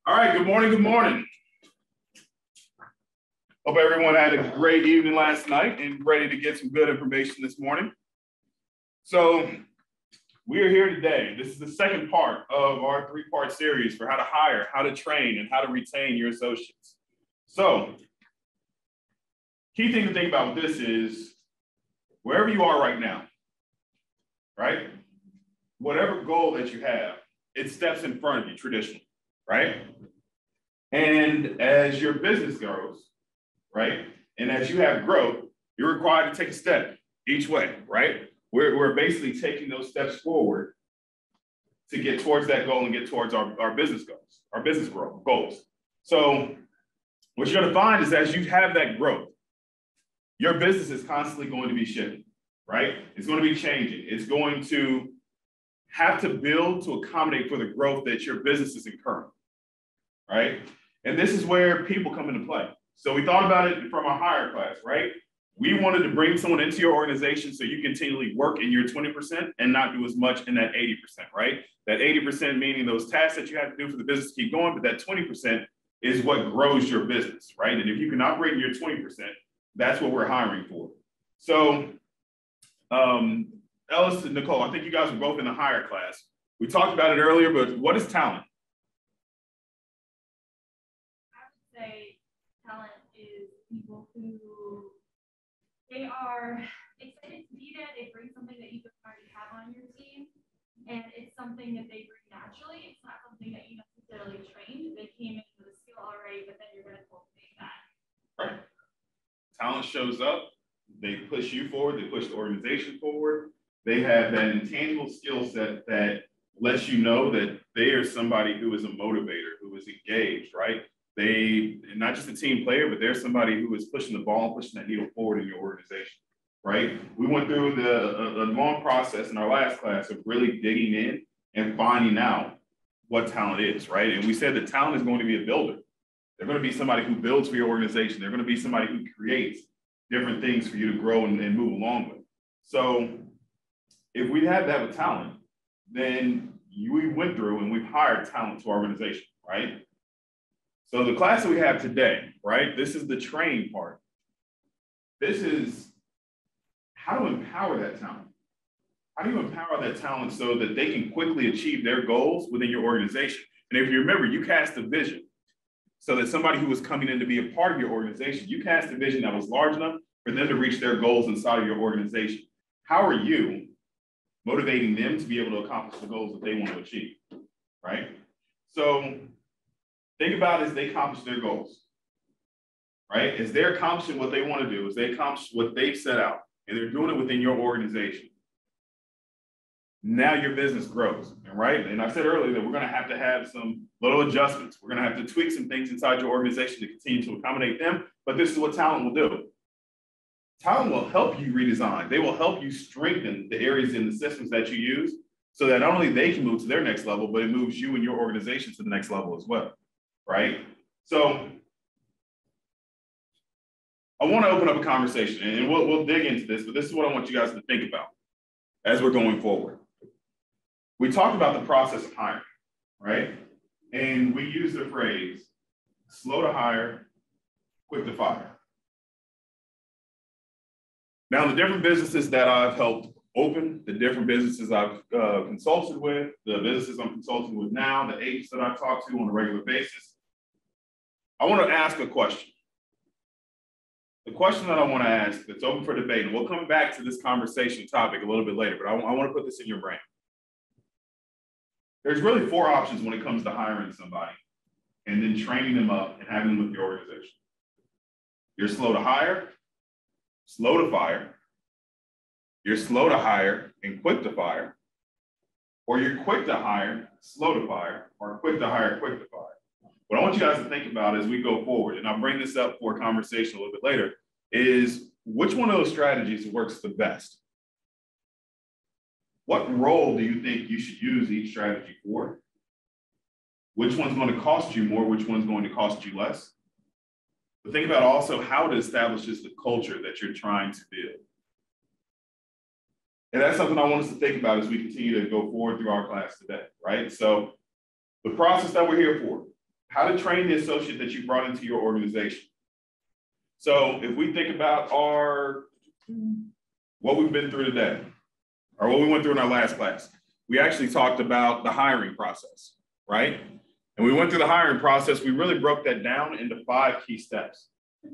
All right, good morning, good morning. Hope everyone had a great evening last night and ready to get some good information this morning. So we are here today. This is the second part of our three-part series for how to hire, how to train, and how to retain your associates. So key thing to think about with this is wherever you are right now, right? Whatever goal that you have, it steps in front of you traditionally, right? And as your business grows, right? And as you have growth, you're required to take a step each way, right? We're basically taking those steps forward to get towards that goal and get towards our business goals, our business growth goals. So what you're going to find is as you have that growth, your business is constantly going to be shifting, right? It's going to be changing. It's going to have to build to accommodate for the growth that your business is incurring, right? And this is where people come into play. So we thought about it from our hire class, right? We wanted to bring someone into your organization so you continually work in your 20% and not do as much in that 80%, right? That 80% meaning those tasks that you have to do for the business to keep going, but that 20% is what grows your business, right? And if you can operate in your 20%, that's what we're hiring for. So Ellis and Nicole, I think you guys were both in the hire class. We talked about it earlier, but what is talent? Talent is people who they are excited to be there. They bring something that you don't already have on your team, and it's something that they bring naturally. It's not something that you necessarily trained. They came in with a skill already, but then you're going to cultivate that. Right. Talent shows up. They push you forward. They push the organization forward. They have that intangible skill set that lets you know that they are somebody who is a motivator, who is engaged, right? They not just a team player, but they're somebody who is pushing the ball, pushing that needle forward in your organization, right? We went through a long process in our last class of really digging in and finding out what talent is, right? And we said that talent is going to be a builder. They're going to be somebody who builds for your organization. They're going to be somebody who creates different things for you to grow and move along with. So if we had that with talent, then we went through and we've hired talent to our organization, right? So the class that we have today, right? This is the training part. This is how to empower that talent. How do you empower that talent so that they can quickly achieve their goals within your organization? And if you remember, you cast a vision so that somebody who was coming in to be a part of your organization, you cast a vision that was large enough for them to reach their goals inside of your organization. How are you motivating them to be able to accomplish the goals that they want to achieve, right? So think about it as they accomplish their goals, right? As they're accomplishing what they want to do, as they accomplish what they've set out, and they're doing it within your organization. Now your business grows, right? And I said earlier that we're going to have some little adjustments. We're going to have to tweak some things inside your organization to continue to accommodate them, but this is what talent will do. Talent will help you redesign. They will help you strengthen the areas in the systems that you use so that not only they can move to their next level, but it moves you and your organization to the next level as well. Right? So I want to open up a conversation and we'll dig into this, but this is what I want you guys to think about as we're going forward. We talked about the process of hiring, right? And we use the phrase, slow to hire, quick to fire. Now, the different businesses that I've helped open, the different businesses I've consulted with, the businesses I'm consulting with now, the agents that I talk to on a regular basis, I want to ask a question. The question that I want to ask that's open for debate, and we'll come back to this conversation topic a little bit later, but I want to put this in your brain. There's really four options when it comes to hiring somebody and then training them up and having them with your organization. You're slow to hire, slow to fire, you're slow to hire and quick to fire, or you're quick to hire, slow to fire, or quick to hire, quick to fire. What I want you guys to think about as we go forward, and I'll bring this up for a conversation a little bit later, is which one of those strategies works the best? What role do you think you should use each strategy for? Which one's going to cost you more? Which one's going to cost you less? But think about also how it establishes the culture that you're trying to build. And that's something I want us to think about as we continue to go forward through our class today, right? So the process that we're here for, how to train the associate that you brought into your organization. So if we think about what we've been through today, or what we went through in our last class, we actually talked about the hiring process, right? And we went through the hiring process. We really broke that down into 5 key steps.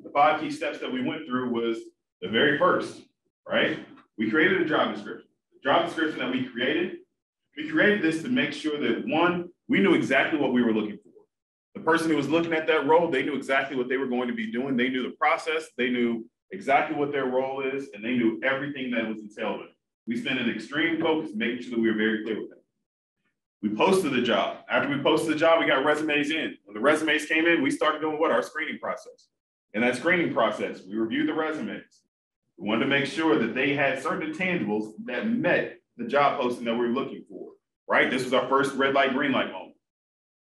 The 5 key steps that we went through was the very first, right? We created a job description. The job description that we created this to make sure that, one, we knew exactly what we were looking for. The person who was looking at that role, they knew exactly what they were going to be doing. They knew the process. They knew exactly what their role is, and they knew everything that was entailed in it. We spent an extreme focus making sure that we were very clear with that. We posted the job. After we posted the job, we got resumes in. When the resumes came in, we started doing what? Our screening process. In that screening process, we reviewed the resumes. We wanted to make sure that they had certain intangibles that met the job posting that we were looking for, right? This was our first red light, green light moment.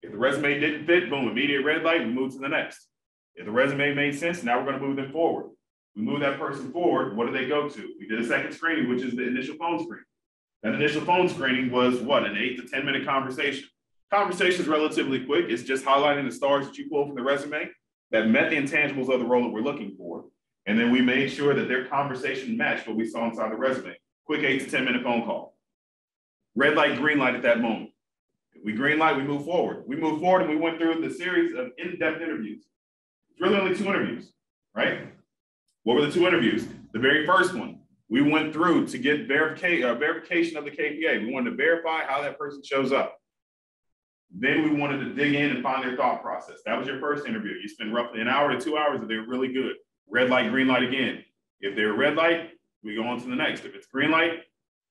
If the resume didn't fit, boom, immediate red light, we move to the next. If the resume made sense, now we're going to move them forward. We move that person forward, what do they go to? We did a second screening, which is the initial phone screen. That initial phone screening was what, an 8 to 10 minute conversation. Conversation is relatively quick. It's just highlighting the stars that you pull from the resume that met the intangibles of the role that we're looking for. And then we made sure that their conversation matched what we saw inside the resume. Quick 8 to 10 minute phone call. Red light, green light at that moment. If we green light, we move forward. We moved forward and we went through the series of in-depth interviews. It's really only 2 interviews, right? What were the 2 interviews? The very first one, we went through to get verification of the KPA. We wanted to verify how that person shows up. Then we wanted to dig in and find their thought process. That was your first interview. You spend roughly an hour to 2 hours if they're really good. Red light, green light again. If they're red light, we go on to the next. If it's green light,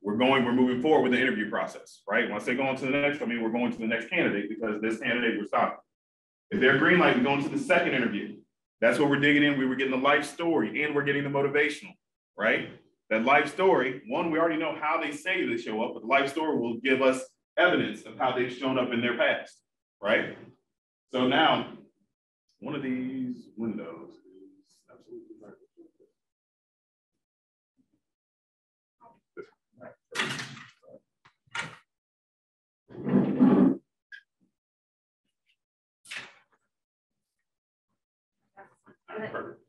we're moving forward with the interview process, right? When I say go on to the next, I mean we're going to the next candidate because this candidate we're stopping. If they're green light, we go into the second interview. That's what we're digging in. We were getting the life story and we're getting the motivational, right? That life story, one, we already know how they say they show up, but the life story will give us evidence of how they've shown up in their past, right? So now, one of these windows is absolutely right. Perfect.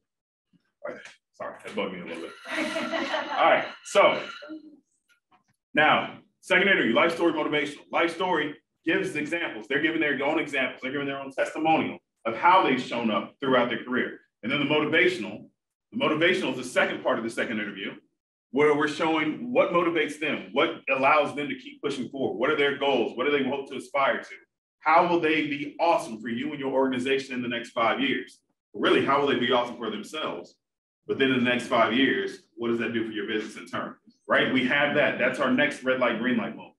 All right. Sorry, that bugged me a little bit. All right, so now, second interview, life story motivational. Life story gives examples. They're giving their own examples. They're giving their own testimonial of how they've shown up throughout their career. And then the motivational is the second part of the second interview, where we're showing what motivates them, what allows them to keep pushing forward. What are their goals? What do they hope to aspire to? How will they be awesome for you and your organization in the next 5 years? Really, how will they be awesome for themselves? But then in the next 5 years, what does that do for your business in turn? Right? We have that. That's our next red light, green light moment.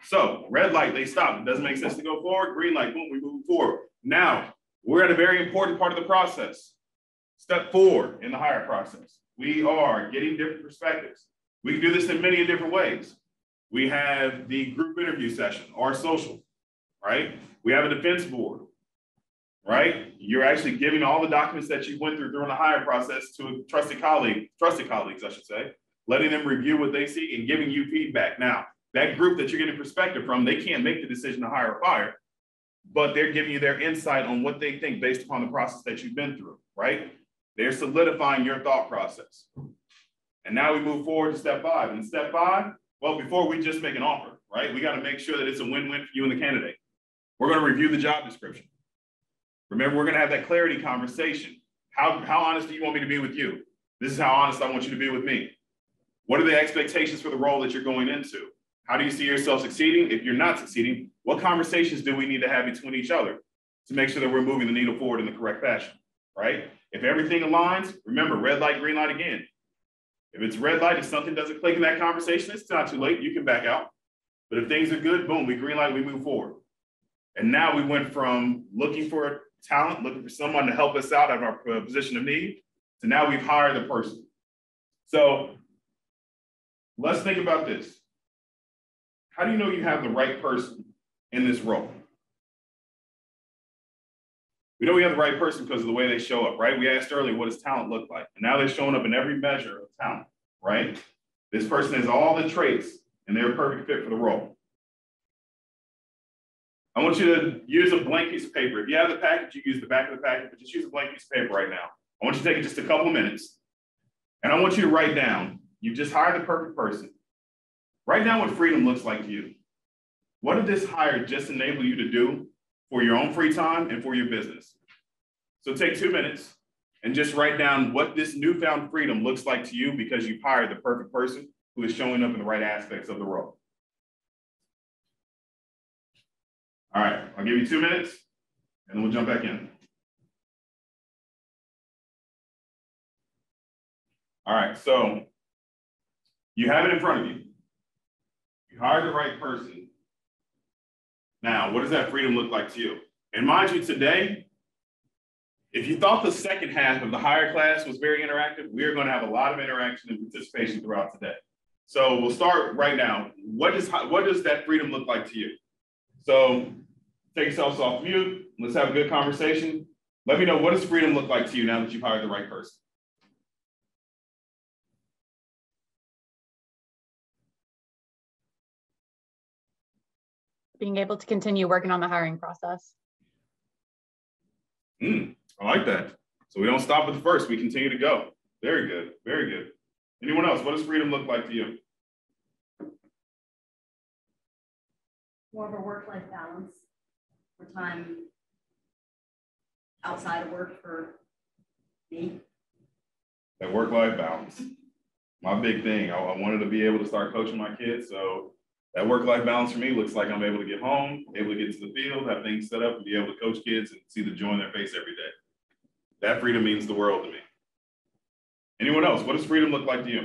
So red light, they stop. It doesn't make sense to go forward. Green light, boom, we move forward. Now, we're at a very important part of the process. Step 4 in the hire process. We are getting different perspectives. We can do this in many different ways. We have the group interview session or social, right? We have a defense board. Right? You're actually giving all the documents that you went through during the hire process to a trusted colleagues, I should say, letting them review what they see and giving you feedback. Now, that group that you're getting perspective from, they can't make the decision to hire or fire, but they're giving you their insight on what they think based upon the process that you've been through, right? They're solidifying your thought process. And now we move forward to step 5. And step 5, well, before we just make an offer, right? We got to make sure that it's a win-win for you and the candidate. We're going to review the job description. Remember, we're going to have that clarity conversation. How honest do you want me to be with you? This is how honest I want you to be with me. What are the expectations for the role that you're going into? How do you see yourself succeeding? If you're not succeeding, what conversations do we need to have between each other to make sure that we're moving the needle forward in the correct fashion, right? If everything aligns, remember, red light, green light again. If it's red light, if something doesn't click in that conversation, it's not too late. You can back out. But if things are good, boom, we green light, we move forward. And now we went from looking for talent, looking for someone to help us out of our position of need, to now we've hired the person. So let's think about this. How do you know you have the right person in this role? We know we have the right person because of the way they show up, right? We asked earlier, what does talent look like? And now they're showing up in every measure of talent, right? This person has all the traits and they're a perfect fit for the role. I want you to use a blank piece of paper. If you have the package, you use the back of the package, but just use a blank piece of paper right now. I want you to take just a couple of minutes, and I want you to write down, you just hired the perfect person. Write down what freedom looks like to you. What did this hire just enable you to do for your own free time and for your business? So take 2 minutes and just write down what this newfound freedom looks like to you because you've hired the perfect person who is showing up in the right aspects of the role. All right, I'll give you 2 minutes and then we'll jump back in. All right, so you have it in front of you. You hired the right person. Now, what does that freedom look like to you? And mind you, today, if you thought the second half of the hire class was very interactive, we are going to have a lot of interaction and participation throughout today. So we'll start right now. What does that freedom look like to you? So take yourselves off mute. Let's have a good conversation. Let me know, what does freedom look like to you now that you've hired the right person? Being able to continue working on the hiring process. I like that. So we don't stop at the first, we continue to go. Very good, very good. Anyone else, what does freedom look like to you? More of a work-life balance, for time outside of work for me. That work-life balance. My big thing, I wanted to be able to start coaching my kids, so that work-life balance for me looks like I'm able to get home, able to get to the field, have things set up, and be able to coach kids and see the joy in their face every day. That freedom means the world to me. Anyone else? What does freedom look like to you?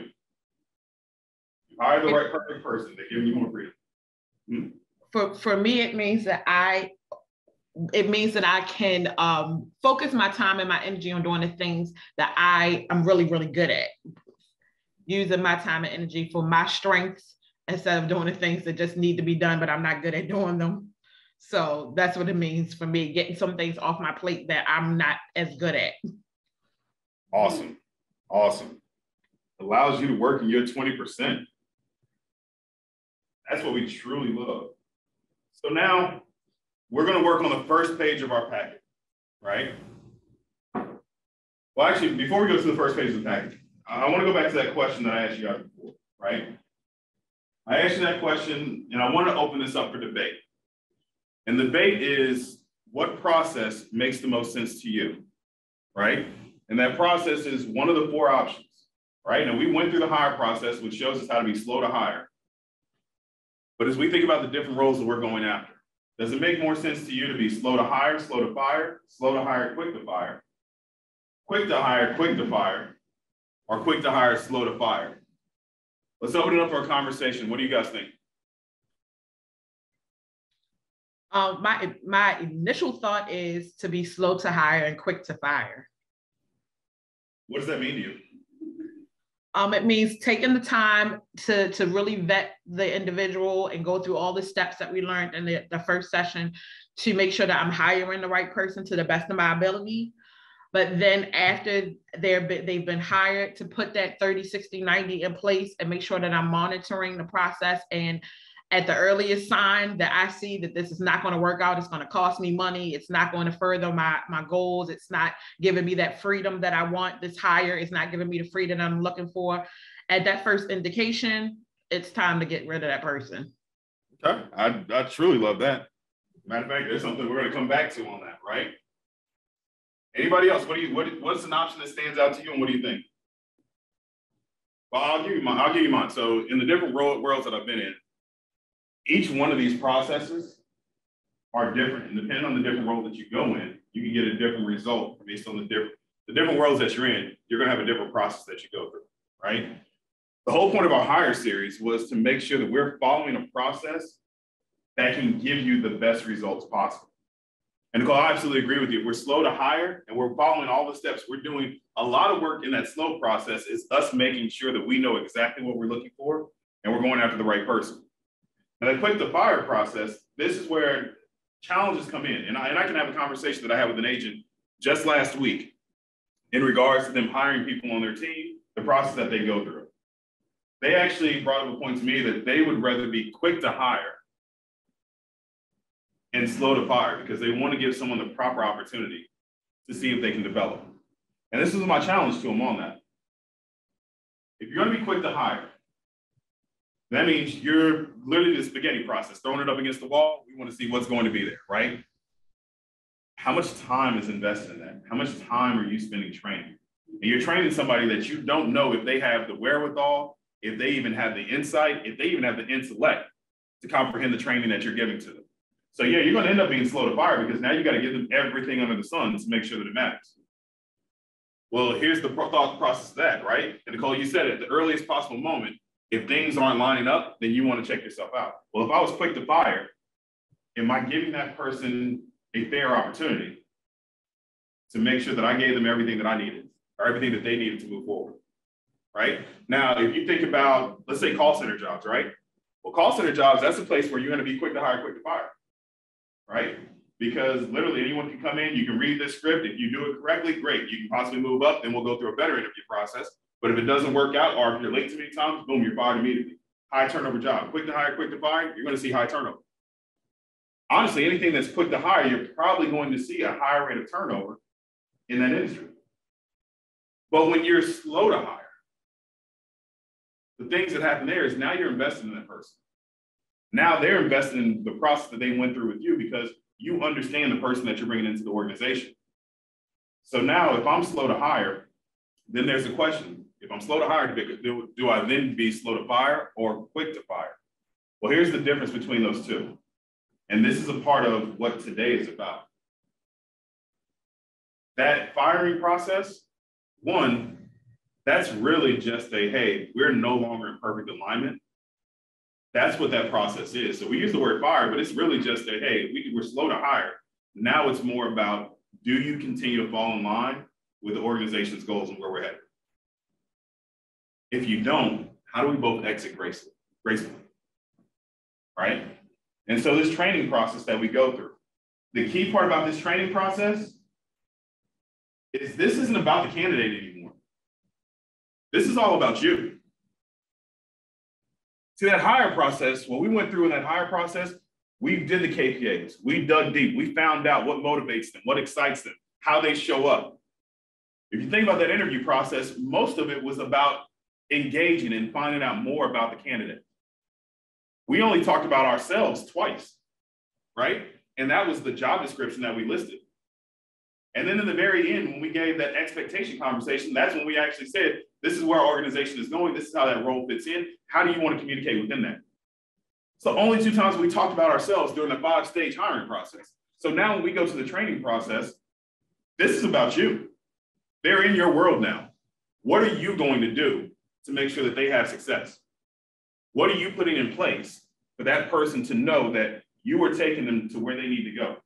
You hire the right perfect person. They're giving you more freedom. For me, it means that I can focus my time and my energy on doing the things that I'm really, really good at. Using my time and energy for my strengths instead of doing the things that just need to be done, but I'm not good at doing them. So that's what it means for me, getting some things off my plate that I'm not as good at. Awesome, awesome. Allows you to work in your 20%. That's what we truly love. So now we're gonna work on the first page of our packet, right? Well, actually, before we go to the first page of the packet, I wanna go back to that question that I asked you guys before, right? I asked you that question and I wanna open this up for debate. And the debate is, what process makes the most sense to you, right? And that process is one of the 4 options, right? Now we went through the hire process, which shows us how to be slow to hire. But as we think about the different roles that we're going after, does it make more sense to you to be slow to hire, slow to fire, slow to hire, quick to fire, quick to hire, quick to fire, or quick to hire, slow to fire? Let's open it up for a conversation. What do you guys think? My initial thought is to be slow to hire and quick to fire. What does that mean to you? It means taking the time to really vet the individual and go through all the steps that we learned in the first session to make sure that I'm hiring the right person to the best of my ability. But then after they've been hired, to put that 30, 60, 90 in place and make sure that I'm monitoring the process, and at the earliest sign that I see that this is not going to work out, it's going to cost me money, it's not going to further my goals, it's not giving me that freedom that I want, this hire is not giving me the freedom I'm looking for. At that first indication, it's time to get rid of that person. Okay, I truly love that. Matter of fact, there's something we're going to come back to on that, right? Anybody else? What's an option that stands out to you, and what do you think? Well, I'll give you mine. So in the different worlds that I've been in, each one of these processes are different, and depending on the different role that you go in, you can get a different result based on the different worlds that you're in. You're going to have a different process that you go through, right? The whole point of our hire series was to make sure that we're following a process that can give you the best results possible. And Nicole, I absolutely agree with you. We're slow to hire and we're following all the steps. We're doing a lot of work in that slow process, is us making sure that we know exactly what we're looking for and we're going after the right person. Now, the quick to fire process, this is where challenges come in. And I can have a conversation that I had with an agent just last week in regards to them hiring people on their team, the process that they go through. They actually brought up a point to me that they would rather be quick to hire and slow to fire because they want to give someone the proper opportunity to see if they can develop. And this is my challenge to them on that. If you're going to be quick to hire, that means you're literally the spaghetti process, throwing it up against the wall. We want to see what's going to be there, right? How much time is invested in that? How much time are you spending training? And you're training somebody that you don't know if they have the wherewithal, if they even have the insight, if they even have the intellect to comprehend the training that you're giving to them. So yeah, you're going to end up being slow to fire because now you got to give them everything under the sun to make sure that it matters. Well, here's the thought process of that, right? And Nicole, you said it, at the earliest possible moment, if things aren't lining up, then you want to check yourself out. Well, if I was quick to fire, am I giving that person a fair opportunity to make sure that I gave them everything that I needed or everything that they needed to move forward, right? Now, if you think about, let's say call center jobs, right? Well, call center jobs, that's a place where you're going to be quick to hire, quick to fire, right? Because literally anyone can come in, you can read this script. If you do it correctly, great. You can possibly move up, then we'll go through a better interview process. But if it doesn't work out, or if you're late too many times, boom, you're fired immediately. High turnover job, quick to hire, quick to fire, you're going to see high turnover. Honestly, anything that's quick to hire, you're probably going to see a higher rate of turnover in that industry. But when you're slow to hire, the things that happen there is now you're investing in that person. Now they're investing in the process that they went through with you because you understand the person that you're bringing into the organization. So now if I'm slow to hire, then there's a question. If I'm slow to hire, do I then be slow to fire or quick to fire? Well, here's the difference between those two. And this is a part of what today is about. That firing process, one, that's really just a, hey, we're no longer in perfect alignment. That's what that process is. So we use the word fire, but it's really just a, hey, we're slow to hire. Now it's more about, do you continue to fall in line with the organization's goals and where we're headed? If you don't, how do we both exit gracefully, right? And so this training process that we go through, the key part about this training process is this isn't about the candidate anymore. This is all about you. See, that hire process, what we went through in that hire process, we did the KPIs. We dug deep. We found out what motivates them, what excites them, how they show up. If you think about that interview process, most of it was about engaging and finding out more about the candidate. We only talked about ourselves twice, right? And that was the job description that we listed. And then in the very end, when we gave that expectation conversation, that's when we actually said, this is where our organization is going. This is how that role fits in. How do you want to communicate within that? So only 2 times we talked about ourselves during the 5-stage hiring process. So now when we go to the training process, this is about you. They're in your world now. What are you going to do to make sure that they have success? What are you putting in place for that person to know that you are taking them to where they need to go,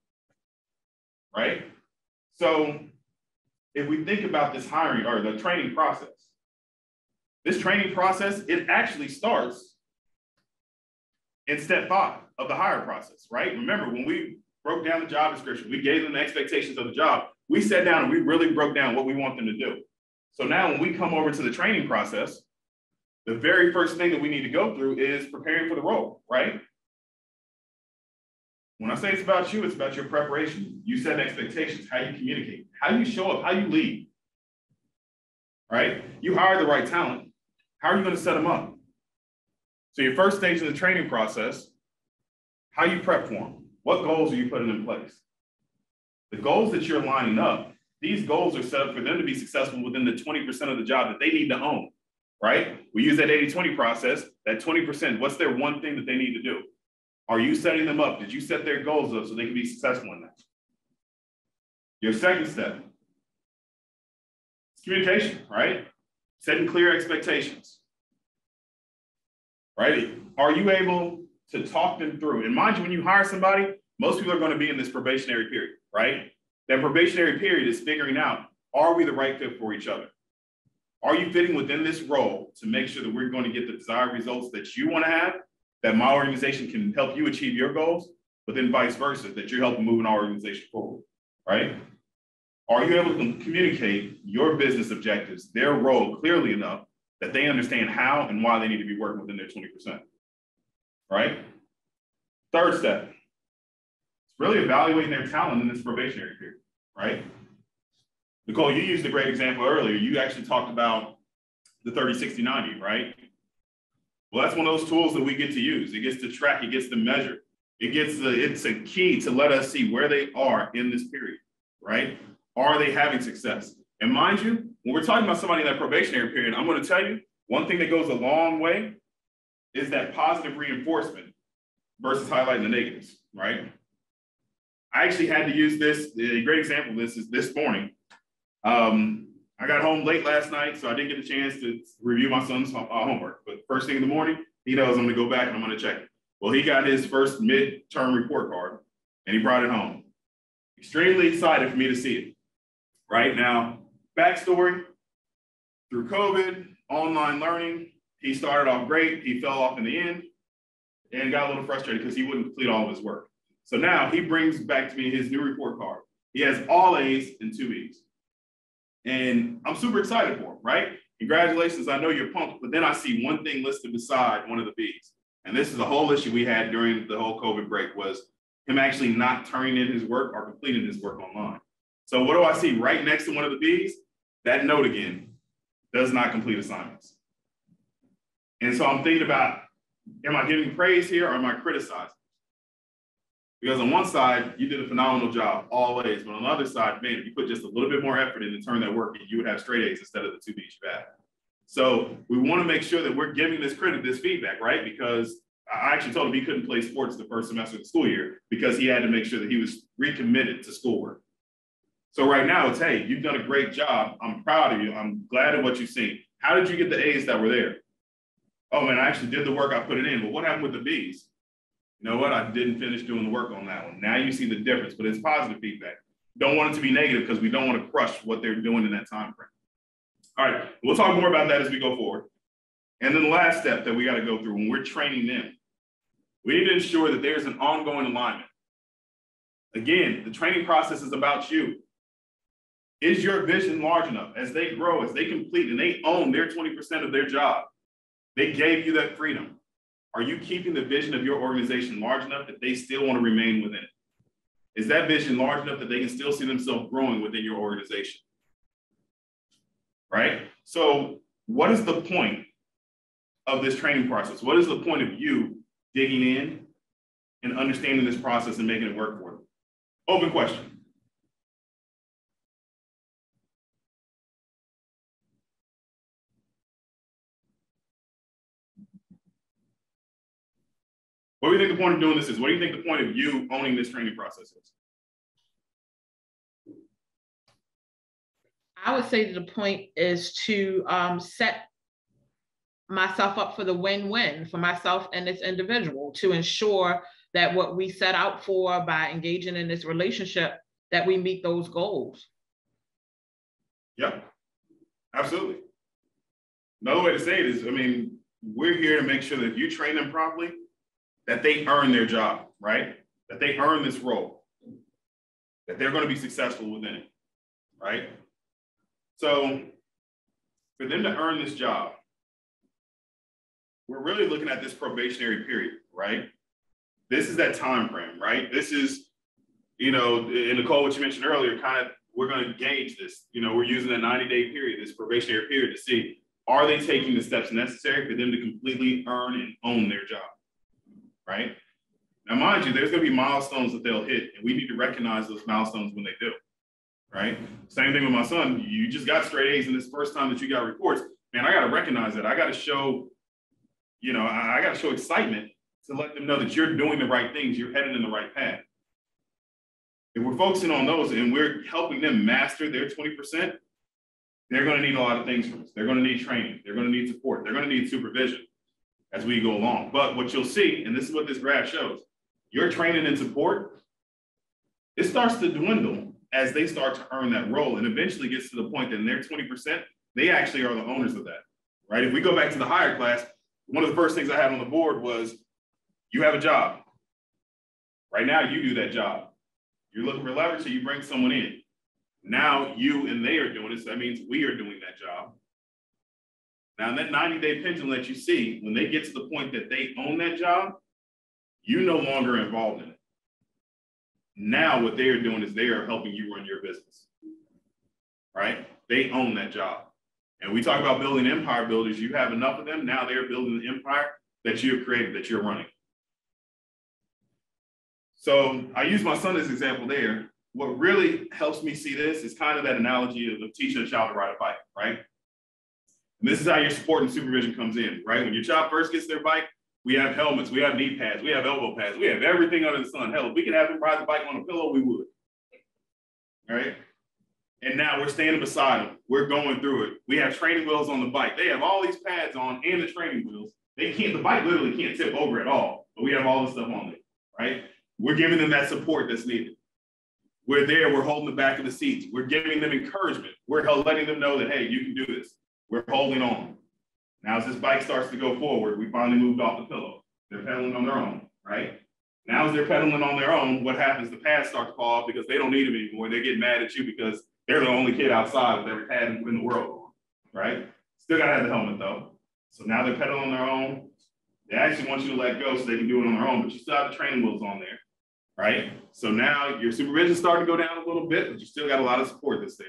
right? So if we think about this hiring or the training process, this training process, it actually starts in step 5 of the hire process, right? Remember, when we broke down the job description, we gave them the expectations of the job. We sat down and we really broke down what we want them to do. So now when we come over to the training process, the very first thing that we need to go through is preparing for the role, right? When I say it's about you, it's about your preparation. You set expectations, how you communicate, how you show up, how you lead, right? You hire the right talent. How are you going to set them up? So your first stage of the training process, how you prep for them. What goals are you putting in place? The goals that you're lining up, these goals are set up for them to be successful within the 20% of the job that they need to own, right? We use that 80-20 process, that 20%, what's their one thing that they need to do? Are you setting them up? Did you set their goals up so they can be successful in that? Your second step is communication, right? Setting clear expectations, right? Are you able to talk them through? And mind you, when you hire somebody, most people are going to be in this probationary period, right? That probationary period is figuring out, are we the right fit for each other? Are you fitting within this role to make sure that we're going to get the desired results that you want to have, that my organization can help you achieve your goals, but then vice versa, that you're helping moving our organization forward, right? Are you able to communicate your business objectives, their role clearly enough that they understand how and why they need to be working within their 20%, right? Third step is really evaluating their talent in this probationary period, right? Nicole, you used a great example earlier. You actually talked about the 30, 60, 90, right? Well, that's one of those tools that we get to use. It gets to track, it gets to measure. It's a key to let us see where they are in this period, right? Are they having success? And mind you, when we're talking about somebody in that probationary period, I'm going to tell you, one thing that goes a long way is that positive reinforcement versus highlighting the negatives, right? I actually had to use this. A great example of this is this morning. I got home late last night, so I didn't get a chance to review my son's homework. But first thing in the morning, he knows I'm going to go back and I'm going to check it. Well, he got his first midterm report card, and he brought it home. Extremely excited for me to see it. Right now, backstory, through COVID, online learning, he started off great. He fell off in the end and got a little frustrated because he wouldn't complete all of his work. So now he brings back to me his new report card. He has all A's and 2 B's. And I'm super excited for him, right? Congratulations, I know you're pumped, but then I see one thing listed beside one of the B's. And this is a whole issue we had during the whole COVID break, was him actually not turning in his work or completing his work online. So what do I see right next to one of the B's? That note again, does not complete assignments. And so I'm thinking about, am I giving praise here or am I criticizing? Because on one side, you did a phenomenal job, all A's, but on the other side, man, if you put just a little bit more effort in to turn that work in, you would have straight A's instead of the 2 B's you had. So we want to make sure that we're giving this credit, this feedback, right? Because I actually told him he couldn't play sports the first semester of the school year because he had to make sure that he was recommitted to schoolwork. So right now it's, hey, you've done a great job. I'm proud of you. I'm glad of what you've seen. How did you get the A's that were there? Oh man, I actually did the work, I put it in. But what happened with the B's? You know what? I didn't finish doing the work on that one. Now you see the difference, but it's positive feedback. Don't want it to be negative because we don't want to crush what they're doing in that time frame. All right, we'll talk more about that as we go forward. And then the last step that we got to go through when we're training them, we need to ensure that there's an ongoing alignment. Again, the training process is about you. Is your vision large enough? As they grow, as they complete, and they own their 20% of their job, they gave you that freedom. Are you keeping the vision of your organization large enough that they still want to remain within it? Is that vision large enough that they can still see themselves growing within your organization? Right? So what is the point of this training process? What is the point of you digging in and understanding this process and making it work for them? Open question. What do you think the point of doing this is? What do you think the point of you owning this training process is? I would say that the point is to set myself up for the win-win for myself and this individual, to ensure that what we set out for by engaging in this relationship, that we meet those goals. Yep, absolutely. Another way to say it is, I mean, we're here to make sure that if you train them properly, that they earn their job, right? That they earn this role, that they're going to be successful within it, right? So for them to earn this job, we're really looking at this probationary period, right? This is that time frame, right? This is, you know, and Nicole, what you mentioned earlier, kind of, we're going to gauge this. You know, we're using a 90-day period, this probationary period, to see, are they taking the steps necessary for them to completely earn and own their job, right? Now, mind you, there's going to be milestones that they'll hit, and we need to recognize those milestones when they do, right? Same thing with my son. You just got straight A's in this first time that you got reports. Man, I got to recognize that. I got to show, you know, I got to show excitement to let them know that you're doing the right things, you're headed in the right path. If we're focusing on those and we're helping them master their 20%, they're going to need a lot of things from us. They're going to need training. They're going to need support. They're going to need supervision as we go along. But what you'll see, and this is what this graph shows, your training and support, it starts to dwindle as they start to earn that role, and eventually gets to the point that in their 20%, they actually are the owners of that, right? If we go back to the higher class, one of the first things I had on the board was, you have a job. Right now, you do that job. You're looking for leverage, so you bring someone in. Now you and they are doing it, so that means we are doing that job. Now, in that 90-day pendulum that you see, when they get to the point that they own that job, you're no longer involved in it. Now what they are doing is they are helping you run your business, right? They own that job. And we talk about building empire builders. You have enough of them. Now they're building the empire that you have created, that you're running. So I use my son as an example there. What really helps me see this is kind of that analogy of teaching a child to ride a bike, right? And this is how your support and supervision comes in, right? When your child first gets their bike, we have helmets, we have knee pads, we have elbow pads, we have everything under the sun. Hell, if we could have them ride the bike on a pillow, we would, right? And now we're standing beside them. We're going through it. We have training wheels on the bike. They have all these pads on and the training wheels. The bike literally can't tip over at all, but we have all this stuff on it, right? We're giving them that support that's needed. We're there, we're holding the back of the seats. We're giving them encouragement. We're letting them know that, hey, you can do this. We're holding on. Now, as this bike starts to go forward, we finally moved off the pillow. They're pedaling on their own, right? Now, as they're pedaling on their own, what happens? The pads start to fall off because they don't need them anymore. They get mad at you because they're the only kid outside with every pad in the world on, right? Still gotta have the helmet though. So now they're pedaling on their own. They actually want you to let go so they can do it on their own, but you still have the training wheels on there, right? So now your supervision's starting to go down a little bit, but you still got a lot of support that's there.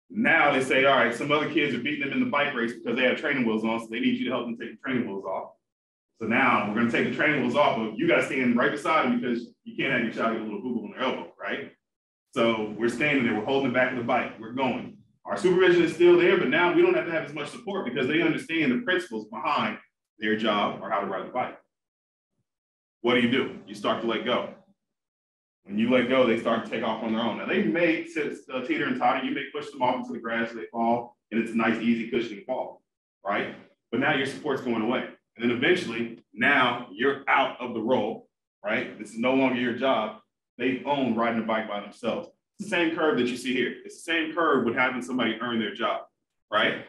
Now they say, all right, some other kids are beating them in the bike race because they have training wheels on, so they need you to help them take the training wheels off. So now we're gonna take the training wheels off, but you gotta stand right beside them because you can't have your child get a little boo-boo on their elbow, right? So we're standing there, we're holding the back of the bike, we're going. Our supervision is still there, but now we don't have to have as much support because they understand the principles behind their job or how to ride the bike. What do? You start to let go. When you let go, they start to take off on their own. Now they may teeter and totter, you may push them off into the grass, they fall, and it's a nice, easy cushioning fall, right? But now your support's going away. And then eventually, now you're out of the role, right? This is no longer your job. They own riding a bike by themselves. It's the same curve that you see here. It's the same curve with having somebody earn their job, right?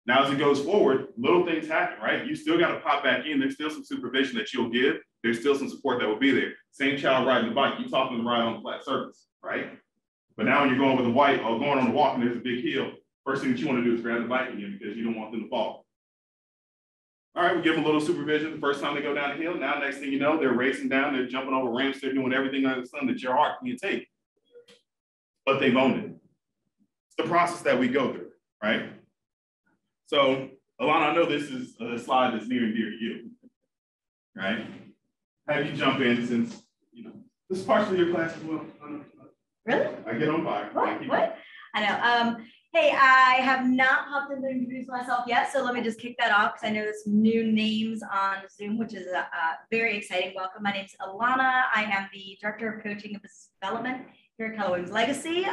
Now, as it goes forward, little things happen, right? You still got to pop back in. There's still some supervision that you'll give. There's still some support that will be there. Same child riding the bike, you taught them to ride on a flat surface, right? But now when you're going with a white or going on a walk and there's a big hill, first thing that you want to do is grab the bike again because you don't want them to fall. All right, we give them a little supervision the first time they go down the hill. Now, next thing you know, they're racing down, they're jumping over ramps, they're doing everything under the sun that your heart can take. But they've owned it. It's the process that we go through, right? So, Alana, I know this is a slide that's near and dear to you, right? Have you jump in since, you know, this is partially your class as well. Really? I get on fire. What? I know. Hey, I have not hopped in to introduce myself yet, so let me just kick that off because I know there's some new names on Zoom, which is very exciting. Welcome. My name is Alana. I am the Director of Coaching and Business Development here at Keller Williams Legacy.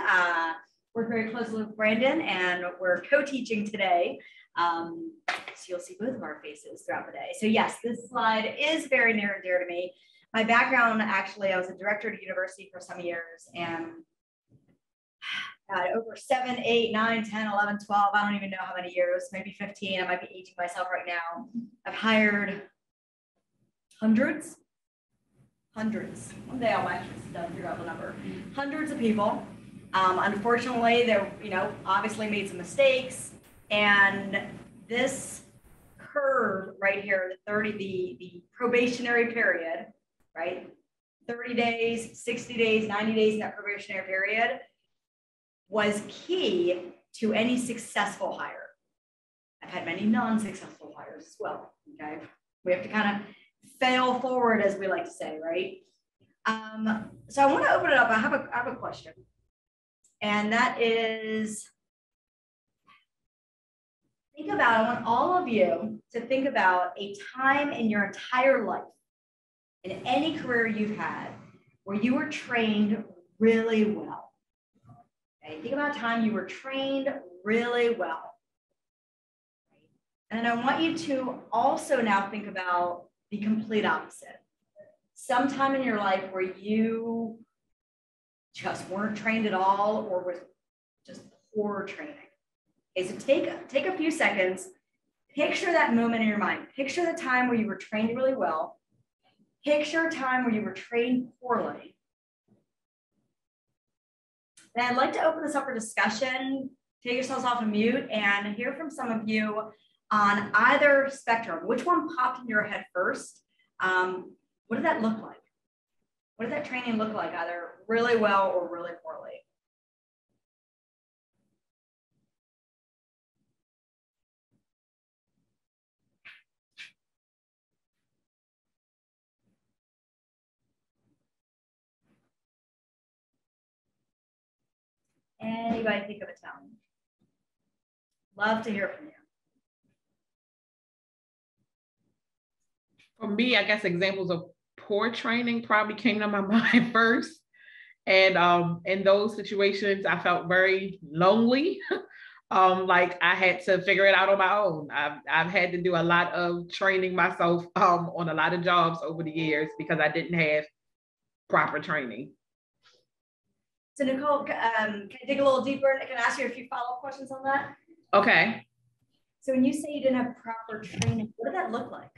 Work very closely with Brandon, and we're co-teaching today. So you'll see both of our faces throughout the day. So yes, this slide is very near and dear to me. My background, actually, I was a director at a university for some years, and over 7, 8, 9, 10, 11, 12, I don't even know how many years, maybe 15. I might be aging myself right now. I've hired hundreds. One day I'll actually sit down and figure out the number. Hundreds of people. Unfortunately, they're, obviously made some mistakes. And this curve right here, the probationary period, right? 30 days, 60 days, 90 days in that probationary period was key to any successful hire. I've had many non-successful hires as well, okay? We have to kind of fail forward, as we like to say, right? So I want to open it up. I have a question, and that is, I want all of you to think about a time in your entire life, in any career you've had, where you were trained really well. Okay, think about a time you were trained really well. And I want you to also now think about the complete opposite. Sometime in your life where you just weren't trained at all or was just poor training. Okay, so take a few seconds, picture that moment in your mind. Picture the time where you were trained really well. Picture a time where you were trained poorly. And I'd like to open this up for discussion. Take yourselves off of mute and hear from some of you on either spectrum. Which one popped in your head first? What did that look like? What does that training look like, either really well or really poorly? Anybody think of a challenge? Love to hear from you. For me, I guess examples of poor training probably came to my mind first. And in those situations, I felt very lonely. Like I had to figure it out on my own. I've had to do a lot of training myself on a lot of jobs over the years because I didn't have proper training. So Nicole, can I dig a little deeper? Can I ask you a few follow-up questions on that? Okay. So when you say you didn't have proper training, what did that look like?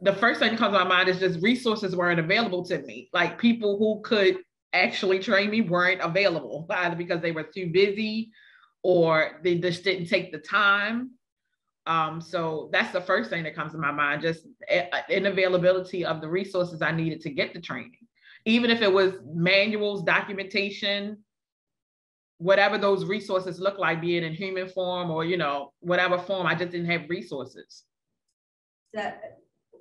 The first thing that comes to my mind is just resources weren't available to me. Like people who could actually train me weren't available, either because they were too busy or they just didn't take the time. So that's the first thing that comes to my mind, just inavailability of the resources I needed to get the training. Even if it was manuals, documentation, whatever those resources look like, be it in human form or, whatever form, I just didn't have resources.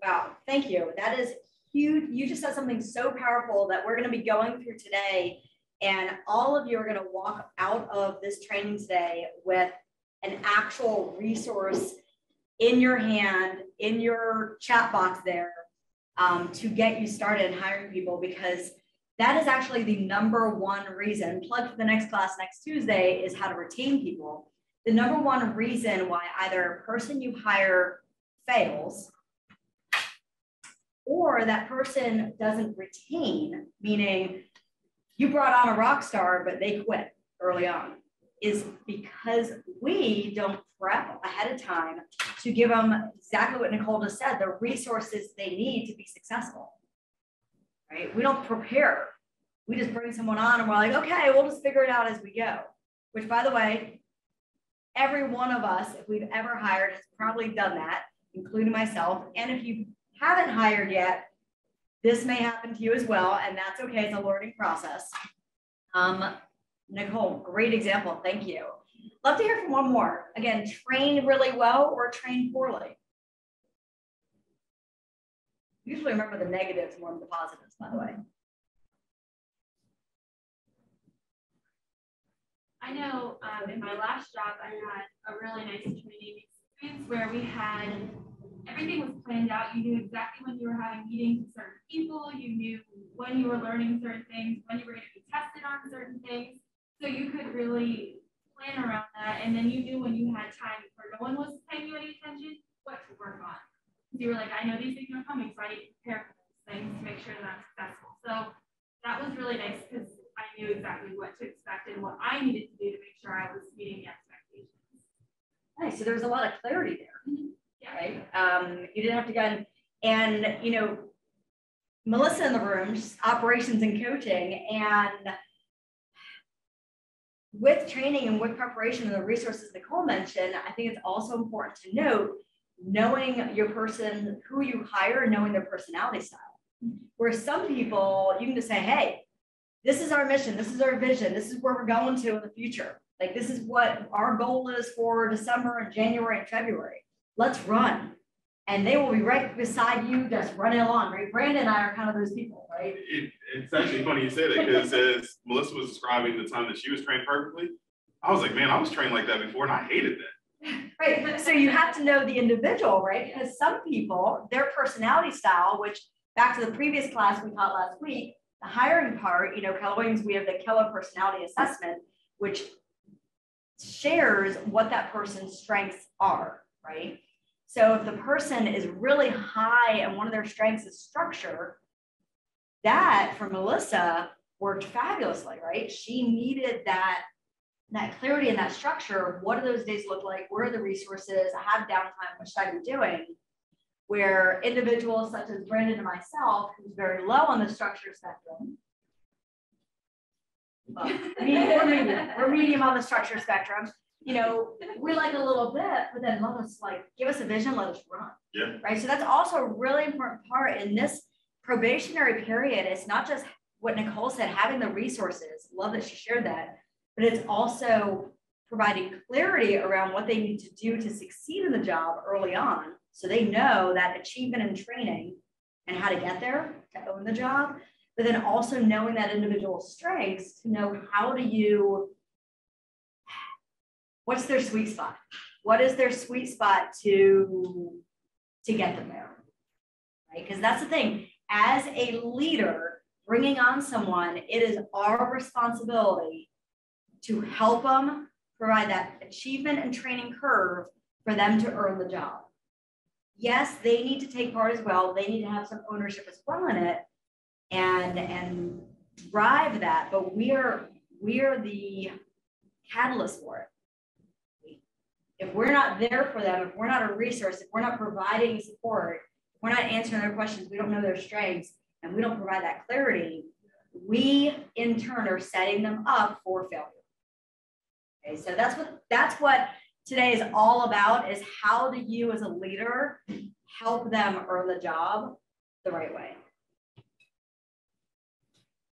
Wow, thank you. That is huge. You just said something so powerful that we're going to be going through today. And all of you are going to walk out of this training today with an actual resource in your hand, in your chat box there, to get you started hiring people, because that is actually the number one reason. Plug for the next class next Tuesday is how to retain people. The number one reason why either a person you hire fails or that person doesn't retain, meaning you brought on a rock star, but they quit early on, is because we don't prep ahead of time to give them exactly what Nicole just said, the resources they need to be successful, right? We don't prepare. We just bring someone on and we're like, okay, we'll just figure it out as we go. Which, by the way, every one of us, if we've ever hired, has probably done that, including myself. And if you haven't hired yet, this may happen to you as well, and that's okay. It's a learning process. Nicole, great example. Thank you. Love to hear from one more. Again, train really well or train poorly. Usually remember the negatives more than the positives, by the way. I know in my last job, I had a really nice training experience where we had everything was planned out. You knew exactly when you were having meetings with certain people. You knew when you were learning certain things, when you were going to be tested on certain things. So you could really plan around that. And then you knew when you had time where no one was paying you any attention, what to work on. So you were like, I know these things are coming, so I need to prepare for those things to make sure that I'm successful. So that was really nice because I knew exactly what to expect and what I needed to do to make sure I was meeting the expectations. Nice. So there was a lot of clarity there. Mm-hmm. Yeah. Right? You didn't have to go and Melissa in the room, just operations and coaching, and with training and with preparation and the resources Nicole mentioned, I think it's also important to note knowing your person, who you hire, knowing their personality style. Where some people, you can just say, hey, this is our mission, this is our vision, this is where we're going to in the future. Like, this is what our goal is for December and January and February. Let's run. And they will be right beside you, just running along, right? Brandon and I are kind of those people, right? It's actually funny you say that, because as Melissa was describing the time that she was trained perfectly, I was like, man, I was trained like that before and I hated that. Right. So you have to know the individual, right? Because some people, their personality style, which back to the previous class we taught last week, the hiring part, Keller Williams, we have the Keller personality assessment, which shares what that person's strengths are, right? So if the person is really high and one of their strengths is structure, that for Melissa worked fabulously, right? She needed that clarity and that structure. What do those days look like? Where are the resources? I have downtime. What should I be doing? Where individuals such as Brandon and myself, who's very low on the structure spectrum, well, we're medium on the structure spectrum. We like a little bit, but then let us give us a vision, let us run. Yeah. Right. So that's also a really important part in this probationary period, it's not just what Nicole said, having the resources, love that she shared that, but it's also providing clarity around what they need to do to succeed in the job early on. So they know that achievement and training and how to get there to own the job, but then also knowing that individual strengths to know how do you, what's their sweet spot? What is their sweet spot to get them there, right? Because that's the thing, as a leader, bringing on someone, it is our responsibility to help them provide that achievement and training curve for them to earn the job. Yes, they need to take part as well. They need to have some ownership as well in it and drive that, but we are the catalyst for it. If we're not there for them, if we're not a resource, if we're not providing support, if we're not answering their questions, we don't know their strengths, and we don't provide that clarity, we in turn are setting them up for failure. Okay, so that's what today is all about, is how do you as a leader help them earn the job the right way.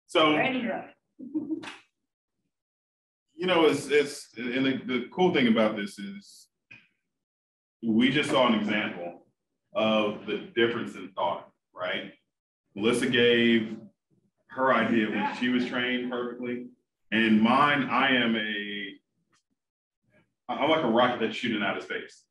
So, you know, and the cool thing about this is we just saw an example of the difference in thought, right? Melissa gave her idea when she was trained perfectly. And mine, I'm like a rocket that's shooting out of space.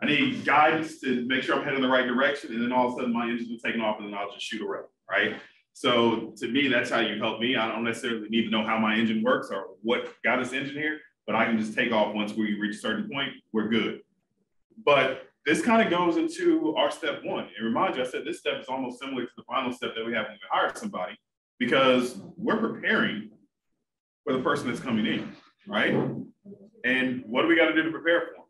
I need guidance to make sure I'm heading in the right direction. And then all of a sudden my engine's been taken off and then I'll just shoot around, right? So to me, that's how you help me. I don't necessarily need to know how my engine works or what got us engine here, but I can just take off once we reach a certain point, we're good. But this kind of goes into our step one. And remind you, I said this step is almost similar to the final step that we have when we hire somebody, because we're preparing for the person that's coming in, right? And what do we got to do to prepare for them?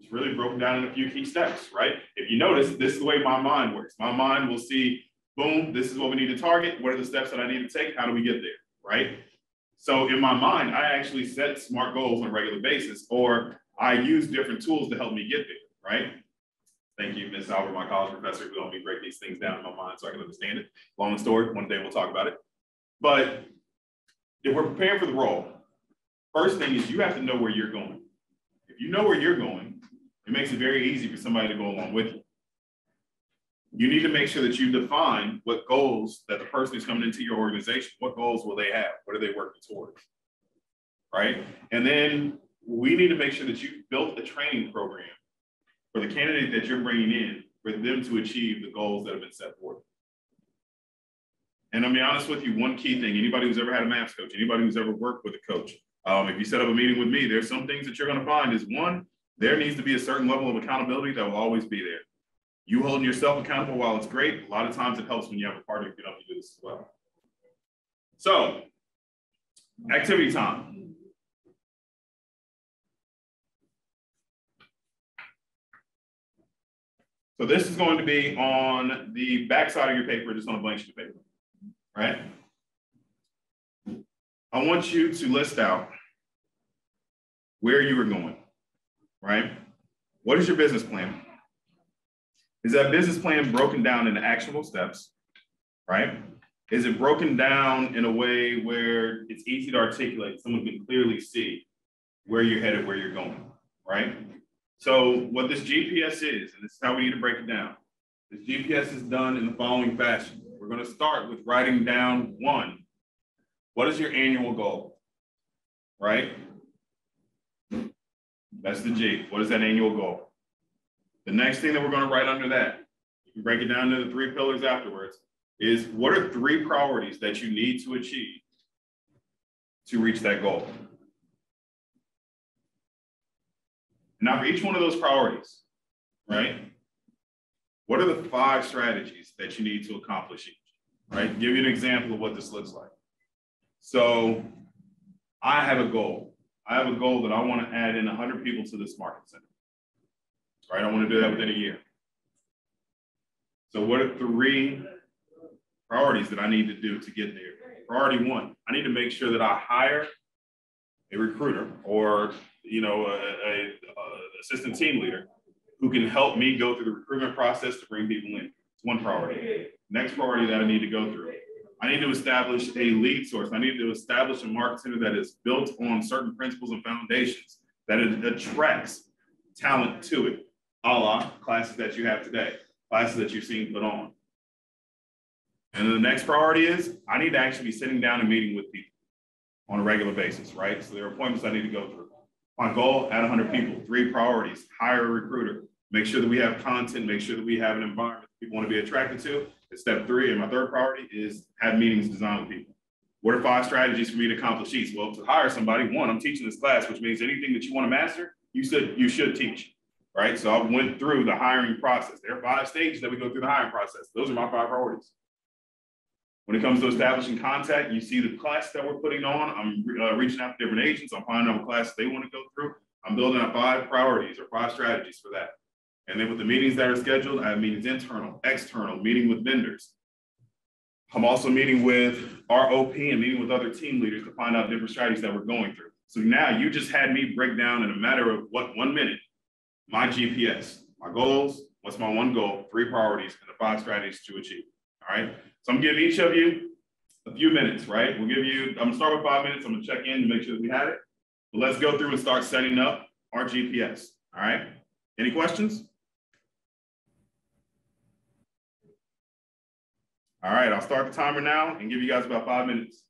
It's really broken down in a few key steps, right? If you notice, this is the way my mind works. My mind will see, boom, this is what we need to target. What are the steps that I need to take? How do we get there, right? So in my mind, I actually set SMART goals on a regular basis, or I use different tools to help me get there, right? Thank you, Ms. Albert, my college professor, who helped me break these things down in my mind so I can understand it. Long story, one day we'll talk about it. But if we're preparing for the role, first thing is you have to know where you're going. If you know where you're going, it makes it very easy for somebody to go along with you. You need to make sure that you define what goals that the person who's coming into your organization, what goals will they have? What are they working towards, right? And then we need to make sure that you've built a training program for the candidate that you're bringing in for them to achieve the goals that have been set forth. And I'll be honest with you, one key thing, anybody who's ever had a maths coach, anybody who's ever worked with a coach, if you set up a meeting with me, there's some things that you're going to find is, one, there needs to be a certain level of accountability that will always be there. You holding yourself accountable, while it's great, a lot of times it helps when you have a partner who can help you do this as well. So, activity time. So this is going to be on the back side of your paper, just on a blank sheet of paper, right? I want you to list out where you are going, right? What is your business plan? Is that business plan broken down into actionable steps, right? Is it broken down in a way where it's easy to articulate, someone can clearly see where you're headed, where you're going, right? So what this GPS is, and this is how we need to break it down. This GPS is done in the following fashion. We're going to start with writing down, one, what is your annual goal, right? That's the G. What is that annual goal? The next thing that we're going to write under that, you can break it down to the 3 pillars afterwards, is what are 3 priorities that you need to achieve to reach that goal? Now, for each one of those priorities, right, what are the 5 strategies that you need to accomplish each, right? Give you an example of what this looks like. So I have a goal. I have a goal that I want to add in 100 people to this market center, right? I want to do that within a year. So what are 3 priorities that I need to do to get there? Priority 1, I need to make sure that I hire a recruiter or, you know, a assistant team leader who can help me go through the recruitment process to bring people in. It's one priority. Next priority that I need to go through. I need to establish a lead source. I need to establish a marketing that is built on certain principles and foundations, that it attracts talent to it, a la classes that you have today, classes that you're seeing put on. And then the next priority is I need to actually be sitting down and meeting with people on a regular basis, right? So there are appointments I need to go through. My goal, add 100 people, 3 priorities, hire a recruiter, make sure that we have content, make sure that we have an environment people want to be attracted to. And step 3, and my third priority is have meetings designed with people. What are 5 strategies for me to accomplish each? Well, to hire somebody, 1, I'm teaching this class, which means anything that you want to master, you should teach, right? So I went through the hiring process. There are 5 stages that we go through the hiring process. Those are my 5 priorities. When it comes to establishing contact, you see the class that we're putting on. I'm reaching out to different agents. I'm finding out what classes they want to go through. I'm building out 5 priorities or 5 strategies for that. And then with the meetings that are scheduled, I have meetings internal, external, meeting with vendors. I'm also meeting with our OP and meeting with other team leaders to find out different strategies that we're going through. So now you just had me break down in a matter of 1 minute, my GPS, my goals, what's my 1 goal, 3 priorities, and the 5 strategies to achieve, all right? So I'm gonna give each of you a few minutes, right? I'm gonna start with 5 minutes. I'm gonna check in to make sure that we have it. But let's go through and start setting up our GPS, all right? Any questions? All right, I'll start the timer now and give you guys about 5 minutes.